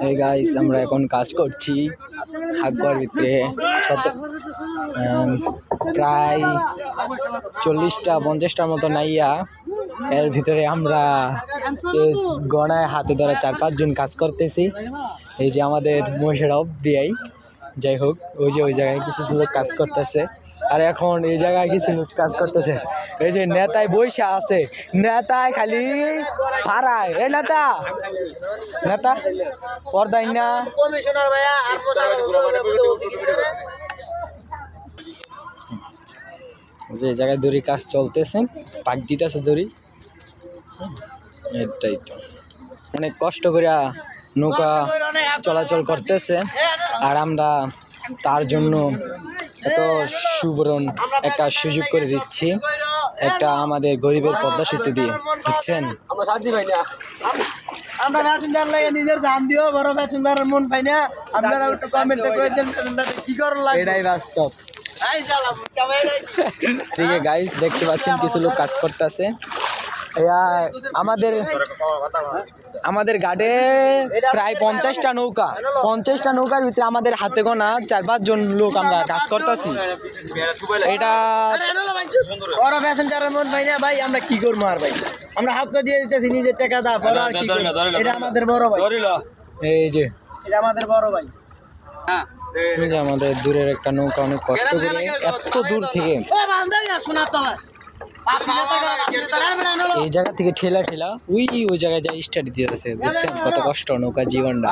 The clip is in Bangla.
এই গাইস আমরা এখন কাজ করছি হাগুয়ার ভিতরে প্রায় 40টা 50টার মতো নাইয়া এর ভিতরে আমরা গণায় হাতে ধরে 4-5 জন কাজ করতেছি। এই যে আমাদের মোশারফ বিআই, যাই হোক ওই যে ওই জায়গায় কিছু লোক কাজ করতেছে, আর এখন এই জায়গায় কিছু লোক কাজ করতেছে। এই যে নেতায় বৈশা আছে, নেতায় খালি ফারায়। এই নেতা নেতা পর্দাই না যে জায়গায় দড়ি কাজ চলতেছে, পাক দিতেছে দড়ি। এটাই তো অনেক কষ্ট করে নৌকা চলাচল করতেছে, আর আমরা তার জন্য এত সুবরণ একটা সুযোগ করে দিচ্ছি, একটা আমাদের গরিবের পদ্মা সেতু দিয়ে, বুঝছেন? আমরা প্যাসেঞ্জার লাগে নিজের জান দিও, বড় প্যাসেঞ্জারের মন পাই না। আপনারা একটু কমেন্টে করে দেন প্যাসেঞ্জার কি করার লাগে, এটাই বাস্তব। ঠিক আছে গাইস, দেখতে পাচ্ছেন কিছু লোক কাজ করতেছে। আমাদের ঘাটে প্রায় 50টা নৌকা, 50টা নৌকার ভিতরে আমাদের হাতে গোনা 4-5 জন লোক আমরা কাজ করতেছি। এটা বড় প্যাসেঞ্জারের মন পাই না ভাই, আমরা কি করবো আর ভাই? আমরা হাত দিয়ে দিতেছি নিজের টাকা দা, বড় আর কি করব? এটা আমাদের বড় ভাই, এই যে এটা আমাদের বড় ভাই। আমাদের দূরের একটা নৌকা অনেক কষ্ট করে এত দূর থেকে এই জায়গা থেকে ঠেলা ওই জায়গায় যাই স্টার্ট দিতেছে, বুঝছেন কত কষ্ট নৌকা জীবনটা।